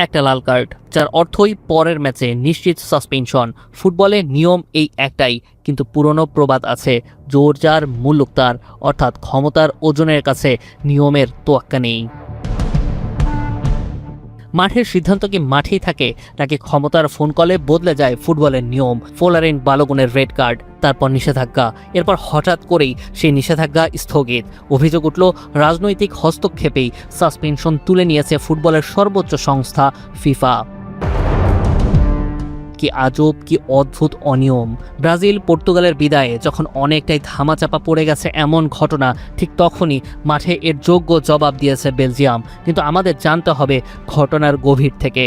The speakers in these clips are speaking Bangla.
একটা লাল কার্ড, যার অর্থই পরের ম্যাচে নিশ্চিত সাসপেনশন। ফুটবলে নিয়ম এই একটাই, কিন্তু পুরনো প্রবাদ আছে, জোর যার মুল্লুক তার, অর্থাৎ ক্ষমতার ওজনের কাছে নিয়মের তোয়াক্কা নেই। মাঠের সিদ্ধান্ত কি মাঠেই থাকে, নাকি ক্ষমতার ফোন কলে বদলে যায় ফুটবলের নিয়ম? ফোলারিন বালোগুনের রেড কার্ড, তারপর নিষেধাজ্ঞা, এরপর হঠাৎ করেই সেই নিষেধাজ্ঞা স্থগিত। অভিযোগ উঠল রাজনৈতিক হস্তক্ষেপেই সাসপেনশন তুলে নিয়েছে ফুটবলের সর্বোচ্চ সংস্থা ফিফা। কি আজব, কি অদ্ভুত অনিয়ম! ব্রাজিল পর্তুগালের বিদায়ে যখন অনেকটাই ধামাচাপা পড়ে গেছে এমন ঘটনা, ঠিক তখনই মাঠে এর যোগ্য জবাব দিয়েছে বেলজিয়াম। কিন্তু আমাদের জানতে হবে ঘটনার গভীর থেকে।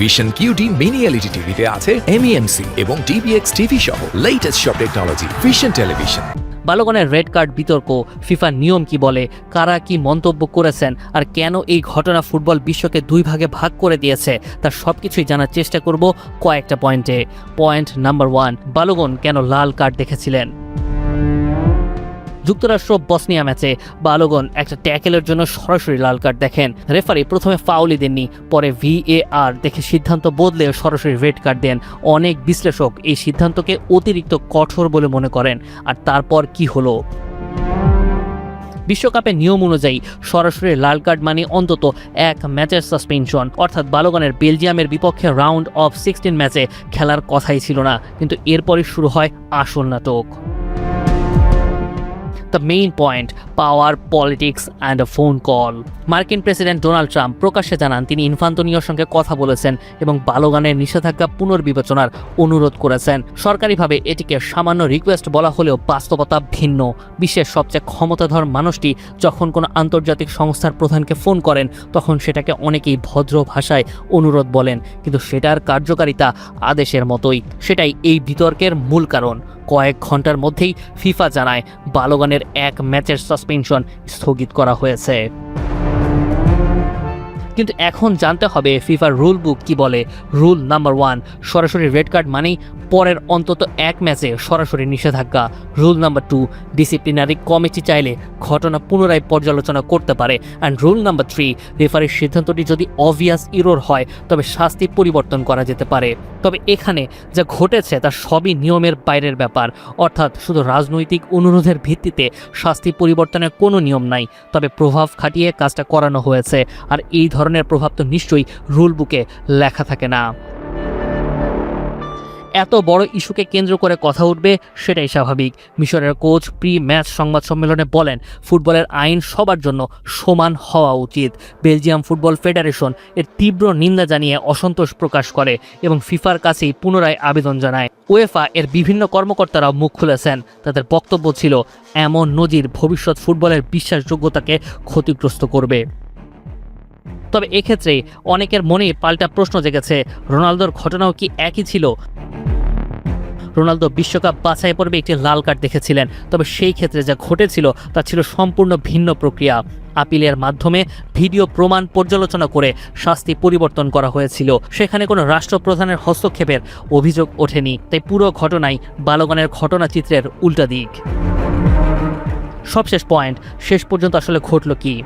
ভিশন কিউটি মিনি এলইডি টিভিতে আছে এমইএমসি এবং ডিবিএক্স টিভি সহ লেটেস্ট সব টেকনোলজি। Vision television. বালোগনের রেড কার্ড বিতর্ক, ফিফার নিয়ম কি বলে, কারা কি মন্তব্য করেছেন, আর কেন এই ঘটনা ফুটবল বিশ্বকে দুই ভাগে ভাগ করে দিয়েছে, তার সবকিছুই জানার চেষ্টা করব কয়েকটা পয়েন্টে। পয়েন্ট নাম্বার 1, বালোগন কেন লাল কার্ড দেখেছিলেন? যুক্তরাষ্ট্র বসনিয়া ম্যাচে বালোগন একটা ট্যাকেলের জন্য সরাসরি লাল কার্ড দেখেন। রেফারি প্রথমে ফাউলই দেননি, পরে VAR দেখে সিদ্ধান্ত বদলে সরাসরি রেড কার্ড দেন। অনেক বিশ্লেষক এই সিদ্ধান্তকে অতিরিক্ত কঠোর বলে মনে করেন। আর তারপর কি হলো? বিশ্বকাপের নিয়ম অনুযায়ী সরাসরি লাল কার্ড মানে অন্তত এক ম্যাচের সাসপেনশন, অর্থাৎ বালোগনের বেলজিয়ামের বিপক্ষে রাউন্ড অফ 16 ম্যাচে খেলার কথাই ছিল না। কিন্তু এরপরই শুরু হয় আসল নাটক। The main point, power, politics and a phone call. মার্কিন প্রেসিডেন্ট ডোনাল্ড ট্রাম্প প্রকাশ্যে জানান তিনি ইনফান্তোনিওর সঙ্গে কথা বলেছেন এবং বালোগানের নিষেধাজ্ঞা পুনর্বিবেচনার অনুরোধ করেছেন। সরকারিভাবে এটিকে সামান্য রিকোয়েস্ট বলা হলেও বাস্তবতা ভিন্ন। বিশ্বের সবচেয়ে ক্ষমতাধর মানুষটি যখন কোনো আন্তর্জাতিক সংস্থার প্রধানকে ফোন করেন, তখন সেটাকে অনেকেই ভদ্র ভাষায় অনুরোধ বলেন, কিন্তু সেটার কার্যকারিতা আদেশের মতোই। সেটাই এই বিতর্কের মূল কারণ। কয়েক ঘন্টার মধ্যেই ফিফা জানায় বালোগানের এক ম্যাচের সাসপেনশন স্থগিত করা হয়েছে। কিন্তু এখন জানতে হবে ফিফার রুল বুক কি বলে। রুল নাম্বার 1, সরাসরি রেড কার্ড মানেই পরের অন্তত এক ম্যাচে সরাসরি নিষেধাজ্ঞা। রুল নাম্বার 2, ডিসিপ্লিনারি কমিটি চাইলে ঘটনা পুনরায় পর্যালোচনা করতে পারে। অ্যান্ড রুল নাম্বার 3, রেফারির সিদ্ধান্তটি যদি অবভিয়াস ইরর হয় তবে শাস্তি পরিবর্তন করা যেতে পারে। তবে এখানে যা ঘটেছে তা সবই নিয়মের বাইরের ব্যাপার, অর্থাৎ শুধু রাজনৈতিক অনুরোধের ভিত্তিতে শাস্তি পরিবর্তনের কোনো নিয়ম নাই, তবে প্রভাব খাটিয়ে কাজটা করানো হয়েছে। আর এই ধরনের প্রভাব তো নিশ্চয়ই রুল বুকে লেখা থাকে না। এত বড় ইস্যুকে কেন্দ্র করে কথা উঠবে সেটাই স্বাভাবিক। মিশরের কোচ প্রি ম্যাচ সংবাদ সম্মেলনে বলেন ফুটবলের আইন সবার জন্য সমান হওয়া উচিত। বেলজিয়াম ফুটবল ফেডারেশন এর তীব্র নিন্দা জানিয়ে অসন্তোষ প্রকাশ করে এবং ফিফার কাছেই পুনরায় আবেদন জানায়। উয়েফা এর বিভিন্ন কর্মকর্তারাও মুখ খুলেছেন। তাদের বক্তব্য ছিল এমন নজির ভবিষ্যৎ ফুটবলের বিশ্বাসযোগ্যতাকে ক্ষতিগ্রস্ত করবে। তবে এক্ষেত্রে অনেকের মনে পাল্টা প্রশ্ন জেগেছে, রোনালদোর ঘটনাও কি একই ছিল? রোনালদো বিশ্বকাপ বাছাই পর্বে একটি লাল কার্ড দেখেছিলেন, তবে সেই ক্ষেত্রে যা ঘটেছিল তা ছিল সম্পূর্ণ ভিন্ন প্রক্রিয়া। আপিলের মাধ্যমে ভিডিও প্রমাণ পর্যালোচনা করে শাস্তি পরিবর্তন করা হয়েছিল। সেখানে কোনো রাষ্ট্রপ্রধানের হস্তক্ষেপের অভিযোগ ওঠেনি। তাই পুরো ঘটনাই বালোগানের ঘটনাচিত্রের উল্টা দিক। সবশেষ পয়েন্ট, শেষ পর্যন্ত আসলে ঘটল কি?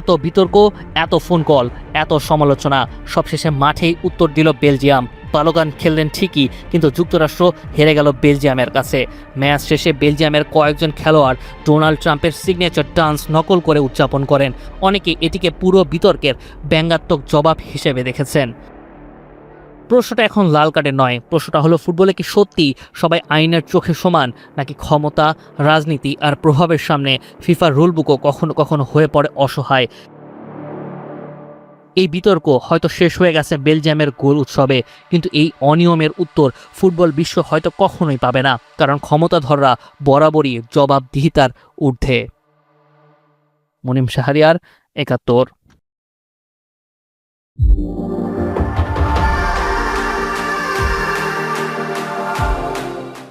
এত বিতর্ক, এত ফোন কল, এত সমালোচনা, সবশেষে মাঠেই উত্তর দিল বেলজিয়াম। বালোগান খেললেন ঠিকই, কিন্তু যুক্তরাষ্ট্র হেরে গেল বেলজিয়ামের কাছে। ম্যাচ শেষে বেলজিয়ামের কয়েকজন খেলোয়াড় ডোনাল্ড ট্রাম্পের সিগনেচার ডান্স নকল করে উদযাপন করেন। অনেকে এটিকে পুরো বিতর্কের ব্যঙ্গাত্মক জবাব হিসেবে দেখেছেন। প্রশ্নটা এখন লাল কার্ডের নয়, প্রশ্নটা হলো ফুটবলে কি সত্যি সবাই আইনের চোখে সমান, নাকি ক্ষমতা, রাজনীতি আর প্রভাবের সামনে ফিফার রুলবুকও কখনো কখনো হয়ে পড়ে অসহায়। এই বিতর্ক হয়তো শেষ হয়ে গেছে বেলজিয়ামের গোল উৎসবে, কিন্তু এই অনিয়মের উত্তর ফুটবল বিশ্ব হয়তো কখনোই পাবে না, কারণ ক্ষমতাধররা বরাবরই জবাবদিহিতার ঊর্ধ্বে। মুনিম শাহরিয়ার, ৭১।